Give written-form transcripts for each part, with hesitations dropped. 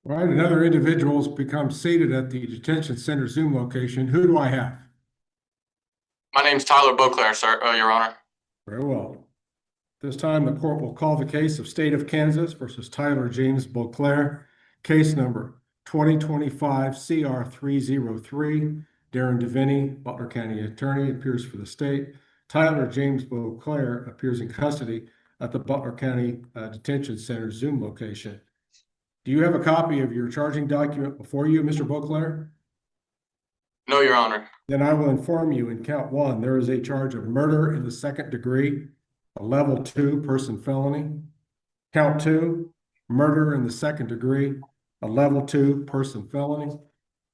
All right, another individual's become seated at the detention center Zoom location. Who do I have? My name's Tyler Beauclair, sir, Your Honor. Very well. This time, the court will call the case of State of Kansas versus Tyler James Beauclair, case number 2025 CR 303. Darren Deviney, Butler County Attorney, appears for the state. Tyler James Beauclair appears in custody at the Butler County Detention Center Zoom location. Do you have a copy of your charging document before you, Mr. Beauclair? No, Your Honor. Then I will inform you in count one, there is a charge of murder in the second degree, a level 2 person felony. Count two, murder in the second degree, a level 2 person felony.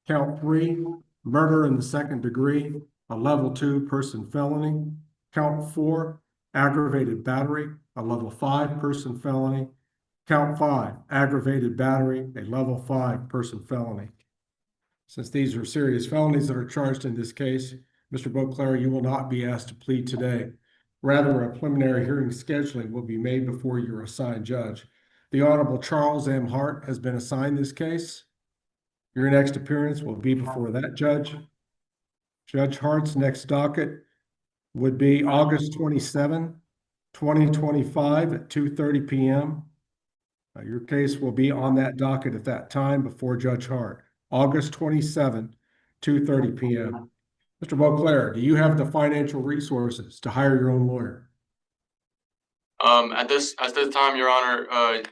Count three, murder in the second degree, a level 2 person felony. Count four, aggravated battery, a level 5 person felony. Count five, aggravated battery, a level 5 person felony. Since these are serious felonies that are charged in this case, Mr. Beauclair, you will not be asked to plead today. Rather, a preliminary hearing scheduling will be made before your assigned judge. The Honorable Charles M. Hart has been assigned this case. Your next appearance will be before that judge. Judge Hart's next docket would be August 27, 2025 at 2:30 p.m. Your case will be on that docket at that time before Judge Hart. August 27, 2:30 p.m. Mr. Beauclair, do you have the financial resources to hire your own lawyer? At this time, Your Honor,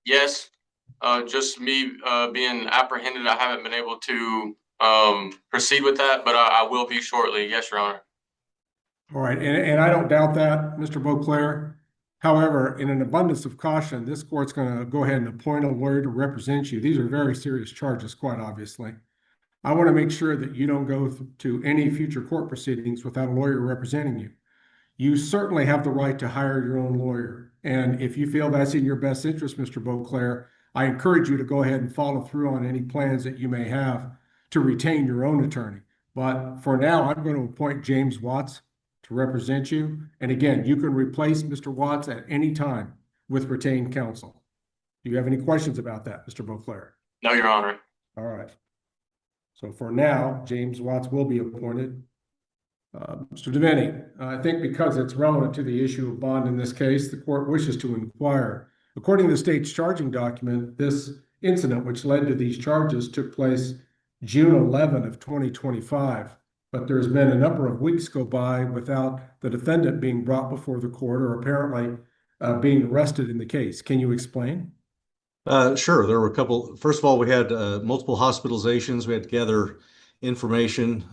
yes. Just me being apprehended, I haven't been able to proceed with that, but I will be shortly. Yes, Your Honor. All right, and I don't doubt that, Mr. Beauclair. However, in an abundance of caution, this court's going to go ahead and appoint a lawyer to represent you. These are very serious charges, quite obviously. I want to make sure that you don't go to any future court proceedings without a lawyer representing you. You certainly have the right to hire your own lawyer. And if you feel that's in your best interest, Mr. Beauclair, I encourage you to go ahead and follow through on any plans that you may have to retain your own attorney. But for now, I'm going to appoint James Watts to represent you. And again, you can replace Mr. Watts at any time with retained counsel. Do you have any questions about that, Mr. Beauclair? No, Your Honor. All right. So for now, James Watts will be appointed. Mr. Deviney, I think because it's relevant to the issue of bond in this case, the court wishes to inquire. According to the state's charging document, this incident which led to these charges took place June 11 of 2025. But there's been a number of weeks go by without the defendant being brought before the court or apparently being arrested in the case. Can you explain? Sure. There were a couple. First of all, we had multiple hospitalizations. We had to gather information.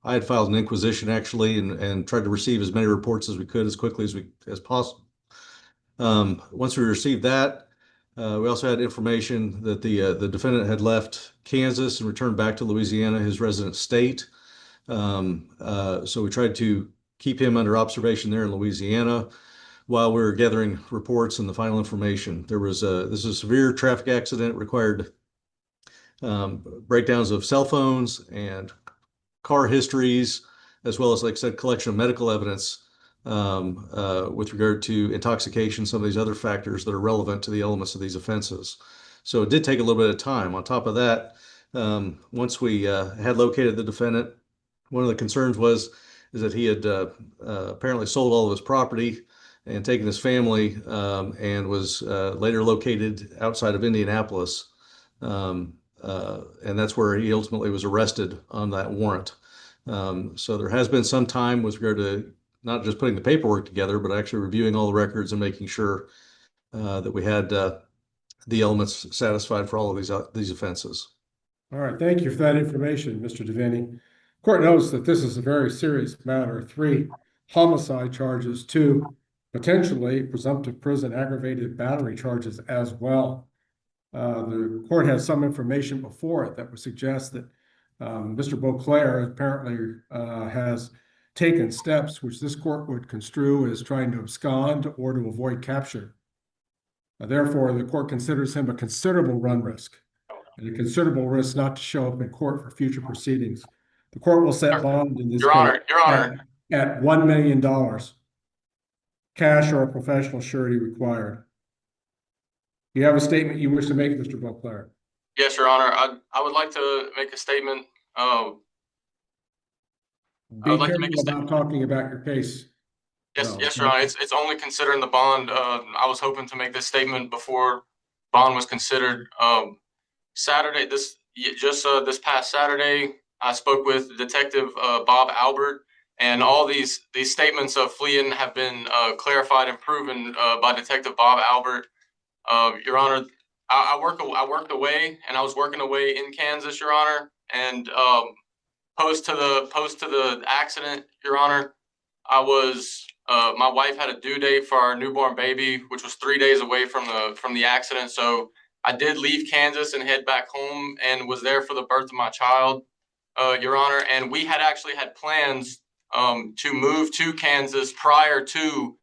I had filed an inquisition actually and tried to receive as many reports as we could as quickly as possible. Once we received that, we also had information that the defendant had left Kansas and returned back to Louisiana, his resident state. So we tried to keep him under observation there in Louisiana while we were gathering reports and the final information. This is a severe traffic accident, required breakdowns of cell phones and car histories, as well as, like I said, collection of medical evidence with regard to intoxication, some of these other factors that are relevant to the elements of these offenses. So it did take a little bit of time. On top of that, once we had located the defendant, one of the concerns is that he had apparently sold all of his property and taken his family and was later located outside of Indianapolis. And that's where he ultimately was arrested on that warrant. So there has been some time with regard to not just putting the paperwork together, but actually reviewing all the records and making sure that we had the elements satisfied for all of these offenses. All right, thank you for that information, Mr. Deviney. Court knows that this is a very serious matter. 3 homicide charges, 2 potentially presumptive prison aggravated battery charges as well. The court has some information before it that would suggest that Mr. Beauclair apparently has taken steps which this court would construe as trying to abscond or to avoid capture. Therefore, the court considers him a considerable run risk and a considerable risk not to show up in court for future proceedings. The court will set bond in this case at $1 million, cash or a professional surety required. Do you have a statement you wish to make, Mr. Beauclair? Yes, Your Honor. I would like to make a statement. I Be would like to make a careful statement. about talking about your case. Yes, No, yes, Your Honor. It's only considering the bond. I was hoping to make this statement before bond was considered. Saturday, this past Saturday, I spoke with Detective Bob Albert, and all these statements of fleeing have been clarified and proven by Detective Bob Albert. Your Honor, I worked away, and I was working away in Kansas, Your Honor, and post to the accident, Your Honor, I was my wife had a due date for our newborn baby, which was 3 days away from the accident. So I did leave Kansas and head back home, and was there for the birth of my child, Your Honor. And we had actually had plans to move to Kansas prior to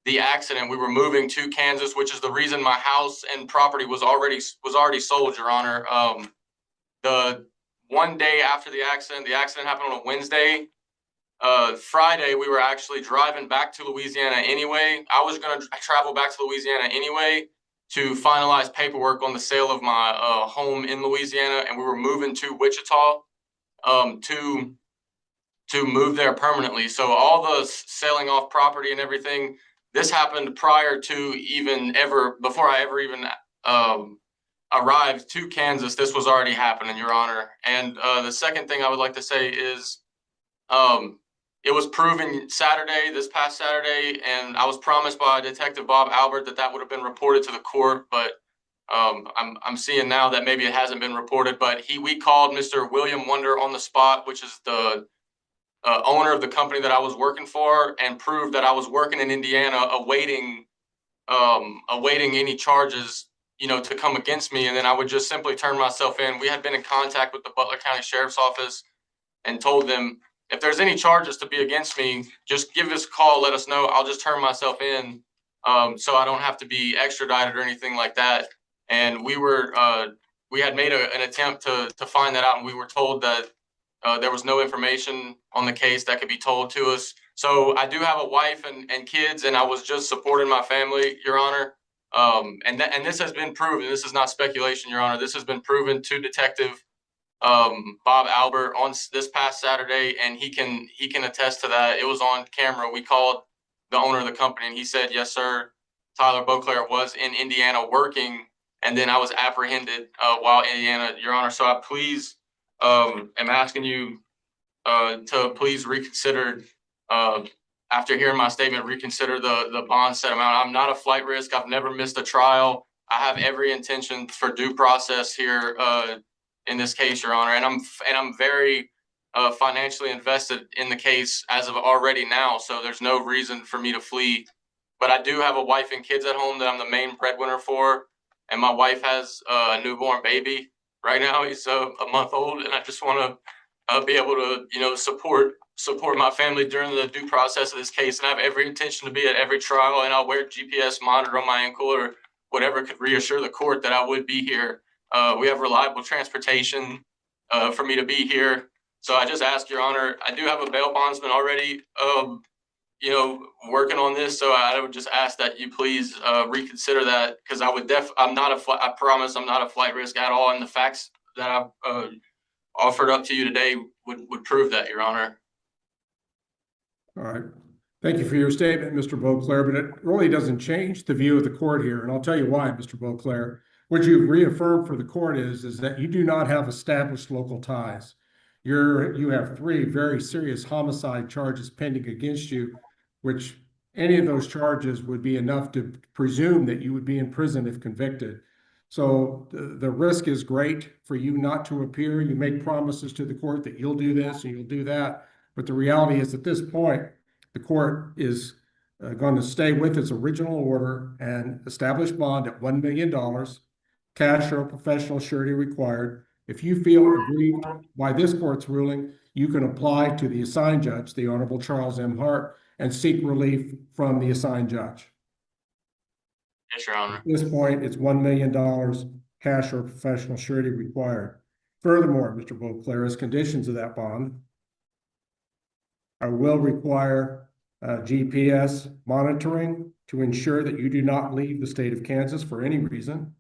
the accident. We were moving to Kansas, which is the reason my house and property was already sold, Your Honor. The one day after the accident happened on a Wednesday. Friday, we were actually driving back to Louisiana anyway. I was going to travel back to Louisiana anyway to finalize paperwork on the sale of my home in Louisiana, and we were moving to Wichita to move there permanently. So all the selling off property and everything, this happened prior to before I ever even arrived to Kansas. This was already happening, Your Honor. And the second thing I would like to say is it was proven this past Saturday, and I was promised by Detective Bob Albert that would have been reported to the court, but I'm seeing now that maybe it hasn't been reported. But we called Mr. William Wonder on the spot, which is the owner of the company that I was working for, and proved that I was working in Indiana, awaiting any charges, to come against me, and then I would just simply turn myself in. We had been in contact with the Butler County Sheriff's Office and told them, if there's any charges to be against me, just give us a call, let us know. I'll just turn myself in, so I don't have to be extradited or anything like that. And we had made an attempt to find that out, and we were told that there was no information on the case that could be told to us. So I do have a wife and kids, and I was just supporting my family, Your Honor. And this has been proven. This is not speculation, Your Honor. This has been proven to Detective Bob Albert on this past Saturday, and he can attest to that. It was on camera. We called the owner of the company, and he said, "Yes, sir. Tyler Beauclair was in Indiana working, and then I was apprehended while in Indiana, Your Honor." So I please am asking you to please reconsider, after hearing my statement, reconsider the bond set amount. I'm not a flight risk. I've never missed a trial. I have every intention for due process here in this case, Your Honor, and I'm very financially invested in the case as of already now. So there's no reason for me to flee. But I do have a wife and kids at home that I'm the main breadwinner for, and my wife has a newborn baby right now. He's a month old, and I just want to be able to support my family during the due process of this case. And I have every intention to be at every trial, and I'll wear a GPS monitor on my ankle or whatever could reassure the court that I would be here. We have reliable transportation for me to be here. So I just ask, Your Honor, I do have a bail bondsman already, working on this. So I would just ask that you please reconsider that, because I promise I'm not a flight risk at all. And the facts that I've offered up to you today would prove that, Your Honor. All right. Thank you for your statement, Mr. Beauclair, but it really doesn't change the view of the court here. And I'll tell you why, Mr. Beauclair. What you've reaffirmed for the court is that you do not have established local ties. You have 3 very serious homicide charges pending against you, which any of those charges would be enough to presume that you would be in prison if convicted. So the risk is great for you not to appear. You make promises to the court that you'll do this and you'll do that. But the reality is, at this point, the court is going to stay with its original order and establish bond at $1 million, cash or professional surety required. If you feel aggrieved by this court's ruling, you can apply to the assigned judge, the Honorable Charles M. Hart, and seek relief from the assigned judge. Yes, Your Honor. At this point, it's $1 million, cash or professional surety required. Furthermore, Mr. Beauclair, as conditions of that bond, I will require GPS monitoring to ensure that you do not leave the state of Kansas for any reason.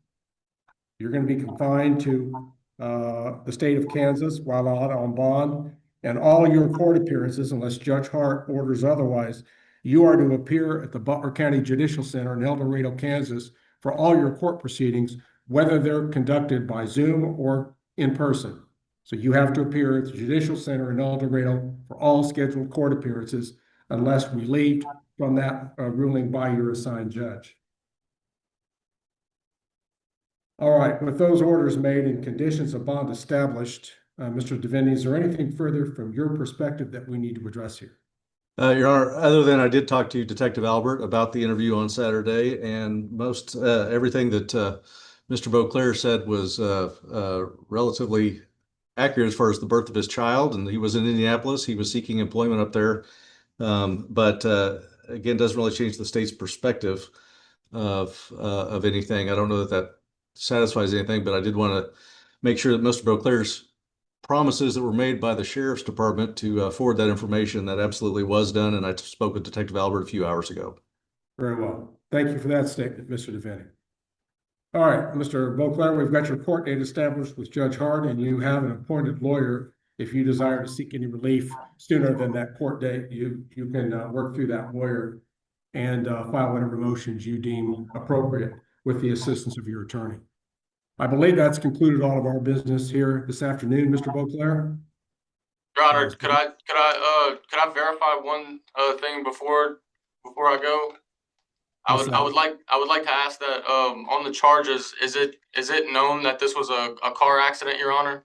You're going to be confined to the state of Kansas while out on bond, and all your court appearances, unless Judge Hart orders otherwise, you are to appear at the Butler County Judicial Center in El Dorado, Kansas for all your court proceedings, whether they're conducted by Zoom or in person. So you have to appear at the Judicial Center in El Dorado for all scheduled court appearances unless relieved from that ruling by your assigned judge. All right, with those orders made and conditions of bond established, Mr. Defendant, is there anything further from your perspective that we need to address here? Your Honor, other than I did talk to Detective Albert about the interview on Saturday, and most everything that Mr. Beauclair said was relatively accurate as far as the birth of his child, and he was in Indianapolis. He was seeking employment up there, but again, doesn't really change the state's perspective of anything. I don't know that that satisfies anything, but I did want to make sure that Mr. Beauclair's promises that were made by the Sheriff's Department to forward that information, that absolutely was done, and I spoke with Detective Albert a few hours ago. Very well. Thank you for that statement, Mr. Defendant. All right, Mr. Beauclair, we've got your court date established with Judge Hart, and you have an appointed lawyer. If you desire to seek any relief sooner than that court date, you can work through that lawyer and file whatever motions you deem appropriate with the assistance of your attorney. I believe that's concluded all of our business here this afternoon, Mr. Beauclair. Your Honor, could I verify one thing before I go? I would like to ask that on the charges, is it known that this was a car accident, Your Honor?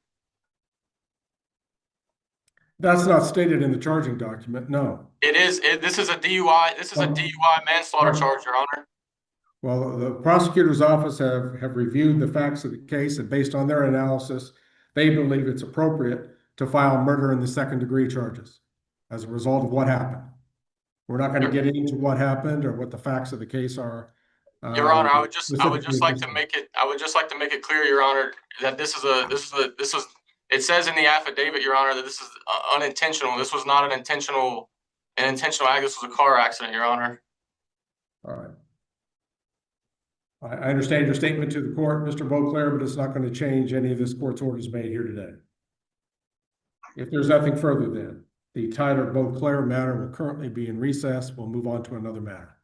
That's not stated in the charging document, no. It is. This is a DUI. This is a DUI manslaughter charge, Your Honor. Well, the prosecutor's office have reviewed the facts of the case, and based on their analysis, they believe it's appropriate to file murder in the second degree charges as a result of what happened. We're not going to get into what happened or what the facts of the case are. Your Honor, I would just like to make it clear, Your Honor, that this is it says in the affidavit, Your Honor, that this is unintentional. This was not an intentional act. This was a car accident, Your Honor. All right. I understand your statement to the court, Mr. Beauclair, but it's not going to change any of this court's orders made here today. If there's nothing further, then the Tyler Beauclair matter will currently be in recess. We'll move on to another matter.